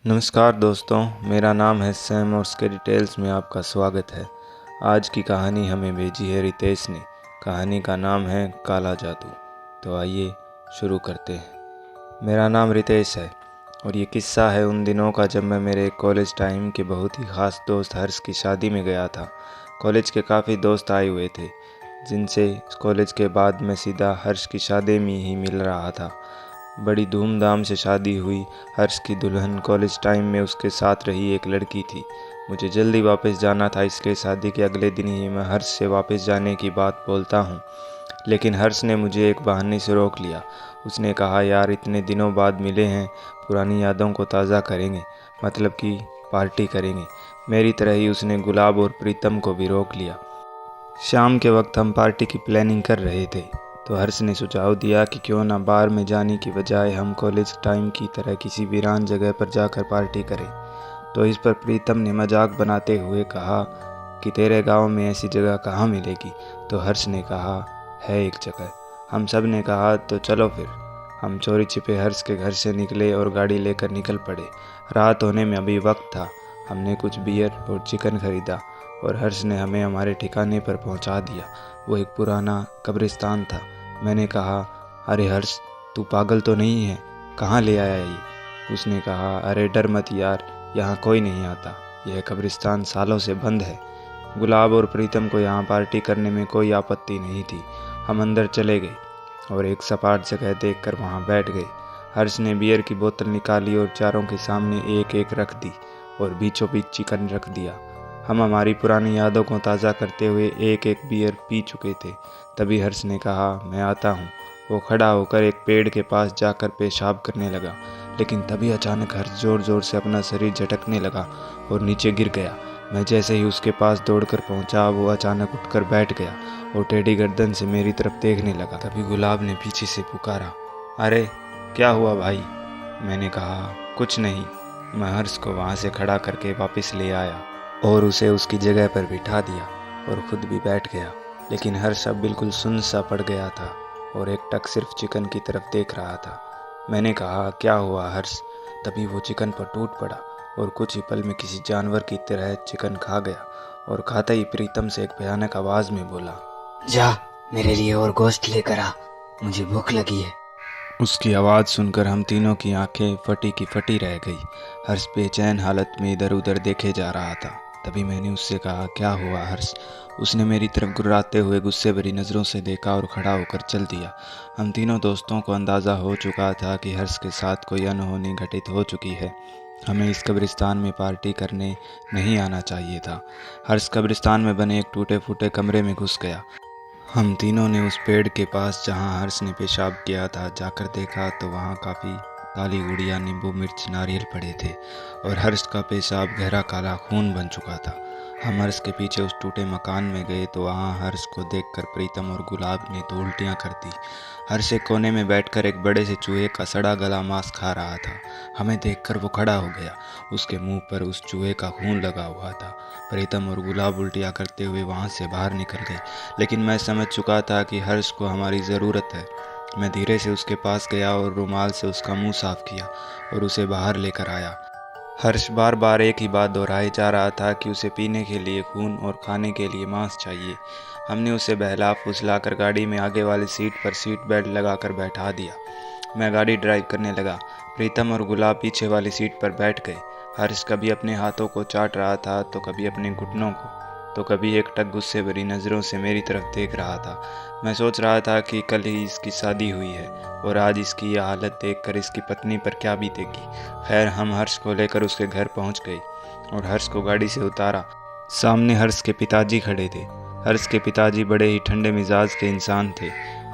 नमस्कार दोस्तों, मेरा नाम है सैम और स्केरी टेल्स में आपका स्वागत है। आज की कहानी हमें भेजी है रितेश ने। कहानी का नाम है काला जादू। तो आइए शुरू करते हैं। मेरा नाम रितेश है और ये किस्सा है उन दिनों का जब मैं मेरे कॉलेज टाइम के बहुत ही ख़ास दोस्त हर्ष की शादी में गया था। कॉलेज के काफ़ी दोस्त आए हुए थे जिनसे कॉलेज के बाद मैं सीधा हर्ष की शादी में ही मिल रहा था। बड़ी धूमधाम से शादी हुई। हर्ष की दुल्हन कॉलेज टाइम में उसके साथ रही एक लड़की थी। मुझे जल्दी वापस जाना था, इसलिए शादी के अगले दिन ही मैं हर्ष से वापस जाने की बात बोलता हूँ, लेकिन हर्ष ने मुझे एक बहाने से रोक लिया। उसने कहा, यार इतने दिनों बाद मिले हैं, पुरानी यादों को ताज़ा करेंगे, मतलब कि पार्टी करेंगे। मेरी तरह ही उसने गुलाब और प्रीतम को भी रोक लिया। शाम के वक्त हम पार्टी की प्लानिंग कर रहे थे तो हर्ष ने सुझाव दिया कि क्यों ना बार में जाने की बजाय हम कॉलेज टाइम की तरह किसी वीरान जगह पर जाकर पार्टी करें। तो इस पर प्रीतम ने मजाक बनाते हुए कहा कि तेरे गांव में ऐसी जगह कहाँ मिलेगी। तो हर्ष ने कहा, है एक जगह। हम सब ने कहा तो चलो फिर। हम चोरी छिपे हर्ष के घर से निकले और गाड़ी लेकर निकल पड़े। रात होने में अभी वक्त था। हमने कुछ बियर और चिकन खरीदा और हर्ष ने हमें हमारे ठिकाने पर पहुंचा दिया। वो एक पुराना कब्रिस्तान था। मैंने कहा, अरे हर्ष, तू पागल तो नहीं है, कहाँ ले आया ये? उसने कहा, अरे डर मत यार, यहाँ कोई नहीं आता, यह कब्रिस्तान सालों से बंद है। गुलाब और प्रीतम को यहाँ पार्टी करने में कोई आपत्ति नहीं थी। हम अंदर चले गए और एक सपाट जगह देखकर वहाँ बैठ गए। हर्ष ने बियर की बोतल निकाली और चारों के सामने एक एक रख दी और बीचों बीच चिकन रख दिया। हम हमारी पुरानी यादों को ताज़ा करते हुए एक एक बियर पी चुके थे। तभी हर्ष ने कहा, मैं आता हूँ। वो खड़ा होकर एक पेड़ के पास जाकर पेशाब करने लगा, लेकिन तभी अचानक हर्ष ज़ोर ज़ोर से अपना शरीर झटकने लगा और नीचे गिर गया। मैं जैसे ही उसके पास दौड़कर पहुंचा, वो अचानक उठकर बैठ गया और टेढ़ी गर्दन से मेरी तरफ देखने लगा। तभी गुलाब ने पीछे से पुकारा, अरे क्या हुआ भाई? मैंने कहा, कुछ नहीं। मैं हर्ष को वहाँ से खड़ा करके वापस ले आया और उसे उसकी जगह पर बिठा दिया और खुद भी बैठ गया। लेकिन हर्ष अब बिल्कुल सुन्न सा पड़ गया था और एक टक सिर्फ चिकन की तरफ देख रहा था। मैंने कहा, क्या हुआ हर्ष? तभी वो चिकन पर टूट पड़ा और कुछ ही पल में किसी जानवर की तरह चिकन खा गया और खाते ही प्रीतम से एक भयानक आवाज़ में बोला, जा मेरे लिए और गोश्त लेकर आ, मुझे भूख लगी है। उसकी आवाज़ सुनकर हम तीनों की आंखें फटी की फटी रह गई। हर्ष बेचैन हालत में इधर उधर देखे जा रहा था। तभी मैंने उससे कहा, क्या हुआ हर्ष? उसने मेरी तरफ गुर्राते हुए गुस्से भरी नज़रों से देखा और खड़ा होकर चल दिया। हम तीनों दोस्तों को अंदाज़ा हो चुका था कि हर्ष के साथ कोई अनहोनी घटित हो चुकी है। हमें इस कब्रिस्तान में पार्टी करने नहीं आना चाहिए था। हर्ष कब्रिस्तान में बने एक टूटे फूटे कमरे में घुस गया। हम तीनों ने उस पेड़ के पास जहाँ हर्ष ने पेशाब किया था जाकर देखा तो वहाँ काफ़ी काली गुड़िया, नींबू मिर्च, नारियल पड़े थे और हर्ष का पेशाब गहरा काला खून बन चुका था। हम हर्ष के पीछे उस टूटे मकान में गए तो वहाँ हर्ष को देखकर प्रीतम और गुलाब ने तो उल्टियाँ कर दी। हर्ष एक कोने में बैठकर एक बड़े से चूहे का सड़ा गला मांस खा रहा था। हमें देखकर वो खड़ा हो गया। उसके मुंह पर उस चूहे का खून लगा हुआ था। प्रीतम और गुलाब उल्टियाँ करते हुए वहाँ से बाहर निकल गए, लेकिन मैं समझ चुका था कि हर्ष को हमारी ज़रूरत है। मैं धीरे से उसके पास गया और रुमाल से उसका मुंह साफ किया और उसे बाहर लेकर आया। हर्ष बार बार एक ही बात दोहराए जा रहा था कि उसे पीने के लिए खून और खाने के लिए मांस चाहिए। हमने उसे बहला फुसलाकर गाड़ी में आगे वाली सीट पर सीट बेल्ट लगाकर बैठा दिया। मैं गाड़ी ड्राइव करने लगा। प्रीतम और गुलाब पीछे वाली सीट पर बैठ गए। हर्ष कभी अपने हाथों को चाट रहा था तो कभी अपने घुटनों को, तो कभी एकटक गुस्से भरी नज़रों से मेरी तरफ देख रहा था। मैं सोच रहा था कि कल ही इसकी शादी हुई है और आज इसकी यह हालत देखकर इसकी पत्नी पर क्या बीतेगी। खैर, हम हर्ष को लेकर उसके घर पहुंच गए और हर्ष को गाड़ी से उतारा। सामने हर्ष के पिताजी खड़े थे। हर्ष के पिताजी बड़े ही ठंडे मिजाज के इंसान थे।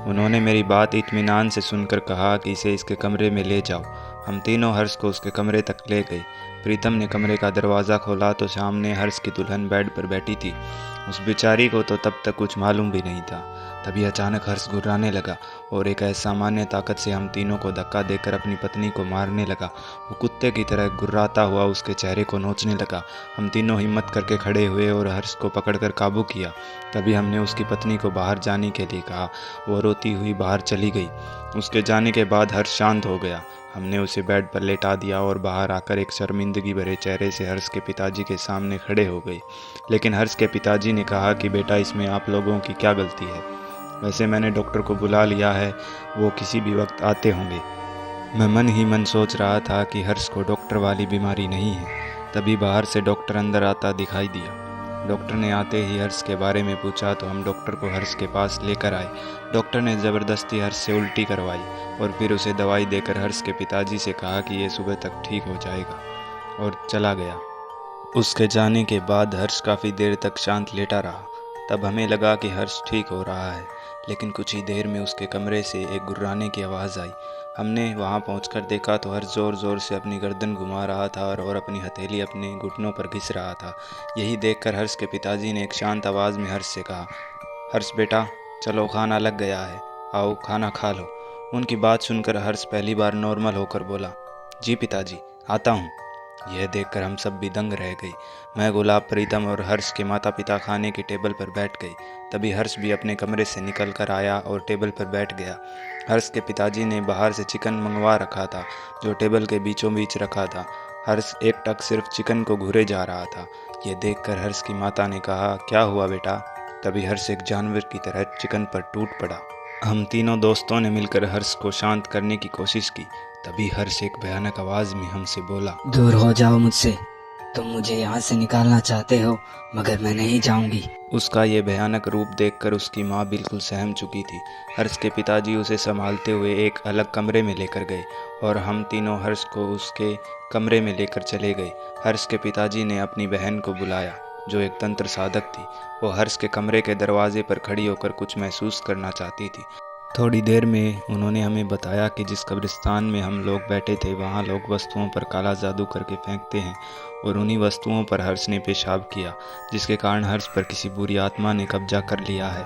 उन्होंने मेरी बात इत्मीनान से सुनकर कहा कि इसे इसके कमरे में ले जाओ। हम तीनों हर्ष को उसके कमरे तक ले गए। प्रीतम ने कमरे का दरवाज़ा खोला तो सामने हर्ष की दुल्हन बेड पर बैठी थी। उस बेचारी को तो तब तक कुछ मालूम भी नहीं था। तभी अचानक हर्ष गुर्राने लगा और एक असामान्य ताकत से हम तीनों को धक्का देकर अपनी पत्नी को मारने लगा। वो कुत्ते की तरह गुर्राता हुआ उसके चेहरे को नोचने लगा। हम तीनों हिम्मत करके खड़े हुए और हर्ष को पकड़कर काबू किया। तभी हमने उसकी पत्नी को बाहर जाने के लिए कहा। वो रोती हुई बाहर चली गई। उसके जाने के बाद हर्ष शांत हो गया। हमने उसे बेड पर लेटा दिया और बाहर आकर एक शर्मिंदगी भरे चेहरे से हर्ष के पिताजी के सामने खड़े हो गए। लेकिन हर्ष के पिताजी ने कहा कि बेटा, इसमें आप लोगों की क्या गलती है? वैसे मैंने डॉक्टर को बुला लिया है, वो किसी भी वक्त आते होंगे। मैं मन ही मन सोच रहा था कि हर्ष को डॉक्टर वाली बीमारी नहीं है। तभी बाहर से डॉक्टर अंदर आता दिखाई दिया। डॉक्टर ने आते ही हर्ष के बारे में पूछा तो हम डॉक्टर को हर्ष के पास लेकर आए। डॉक्टर ने ज़बरदस्ती हर्ष से उल्टी करवाई और फिर उसे दवाई देकर हर्ष के पिताजी से कहा कि ये सुबह तक ठीक हो जाएगा, और चला गया। उसके जाने के बाद हर्ष काफ़ी देर तक शांत लेटा रहा। तब हमें लगा कि हर्ष ठीक हो रहा है, लेकिन कुछ ही देर में उसके कमरे से एक गुर्राने की आवाज़ आई। हमने वहां पहुंचकर देखा तो हर्ष ज़ोर ज़ोर से अपनी गर्दन घुमा रहा था और अपनी हथेली अपने घुटनों पर घिस रहा था। यही देखकर हर्ष के पिताजी ने एक शांत आवाज़ में हर्ष से कहा, हर्ष बेटा, चलो खाना लग गया है, आओ खाना खा लो। उनकी बात सुनकर हर्ष पहली बार नॉर्मल होकर बोला, जी पिताजी, आता हूँ। यह देखकर हम सब भी दंग रह गए। मैं, गुलाब, प्रीतम और हर्ष के माता पिता खाने की टेबल पर बैठ गए। तभी हर्ष भी अपने कमरे से निकल कर आया और टेबल पर बैठ गया। हर्ष के पिताजी ने बाहर से चिकन मंगवा रखा था, जो टेबल के बीचों बीच रखा था। हर्ष एक टक सिर्फ चिकन को घूरे जा रहा था। यह देखकर हर्ष की माता ने कहा, क्या हुआ बेटा? तभी हर्ष एक जानवर की तरह चिकन पर टूट पड़ा। हम तीनों दोस्तों ने मिलकर हर्ष को शांत करने की कोशिश की। तभी हर्ष एक भयानक आवाज में हमसे बोला, दूर हो जाओ मुझसे। तुम मुझे यहाँ से निकालना चाहते हो, मगर मैं नहीं जाऊंगी। उसका ये भयानक रूप देखकर उसकी माँ बिल्कुल सहम चुकी थी। हर्ष के पिताजी उसे संभालते हुए एक अलग कमरे में लेकर गए और हम तीनों हर्ष को उसके कमरे में लेकर चले गए। हर्ष के पिताजी ने अपनी बहन को बुलाया, जो एक तंत्र साधक थी। वो हर्ष के कमरे के दरवाजे पर खड़ी होकर कुछ महसूस करना चाहती थी। थोड़ी देर में उन्होंने हमें बताया कि जिस कब्रिस्तान में हम लोग बैठे थे, वहाँ लोग वस्तुओं पर काला जादू करके फेंकते हैं और उन्हीं वस्तुओं पर हर्ष ने पेशाब किया, जिसके कारण हर्ष पर किसी बुरी आत्मा ने कब्जा कर लिया है।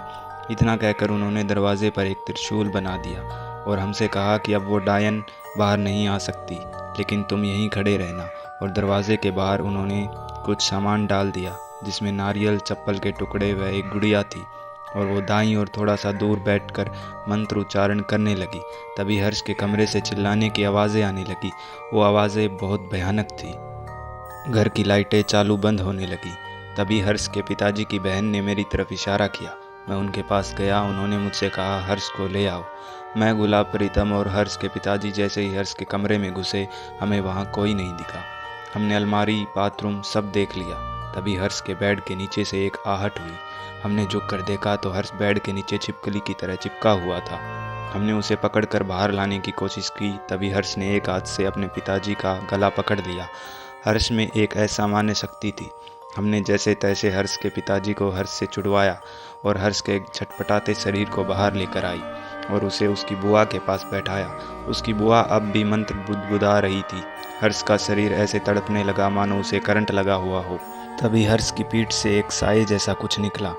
इतना कहकर उन्होंने दरवाजे पर एक त्रिशूल बना दिया और हमसे कहा कि अब वो डायन बाहर नहीं आ सकती, लेकिन तुम यहीं खड़े रहना। और दरवाजे के बाहर उन्होंने कुछ सामान डाल दिया, जिसमें नारियल, चप्पल के टुकड़े व एक गुड़िया थी, और वो दाईं और थोड़ा सा दूर बैठकर मंत्र उच्चारण करने लगी। तभी हर्ष के कमरे से चिल्लाने की आवाज़ें आने लगी। वो आवाज़ें बहुत भयानक थी। घर की लाइटें चालू बंद होने लगी। तभी हर्ष के पिताजी की बहन ने मेरी तरफ इशारा किया। मैं उनके पास गया। उन्होंने मुझसे कहा, हर्ष को ले आओ। मैं, गुलाब, प्रीतम और हर्ष के पिताजी जैसे ही हर्ष के कमरे में घुसे, हमें वहाँ कोई नहीं दिखा। हमने अलमारी, बाथरूम सब देख लिया। तभी हर्ष के बेड के नीचे से एक आहट हुई। हमने झुक कर देखा तो हर्ष बेड के नीचे छिपकली की तरह चिपका हुआ था। हमने उसे पकड़कर बाहर लाने की कोशिश की। तभी हर्ष ने एक हाथ से अपने पिताजी का गला पकड़ लिया। हर्ष में एक असामान्य शक्ति थी। हमने जैसे तैसे हर्ष के पिताजी को हर्ष से छुड़वाया और हर्ष के छटपटाते शरीर को बाहर लेकर आई और उसे उसकी बुआ के पास बैठाया। उसकी बुआ अब भी मंत्र बुदबुदा रही थी। हर्ष का शरीर ऐसे तड़पने लगा मानो उसे करंट लगा हुआ हो। तभी हर्ष की पीठ से एक साए जैसा कुछ निकला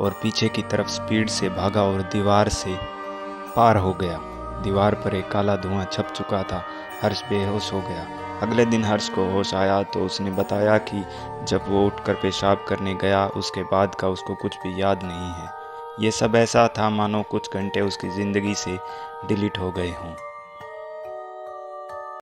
और पीछे की तरफ स्पीड से भागा और दीवार से पार हो गया। दीवार पर एक काला धुआं छप चुका था। हर्ष बेहोश हो गया। अगले दिन हर्ष को होश आया तो उसने बताया कि जब वो उठकर पेशाब करने गया, उसके बाद का उसको कुछ भी याद नहीं है। ये सब ऐसा था मानो कुछ घंटे उसकी ज़िंदगी से डिलीट हो गए हों।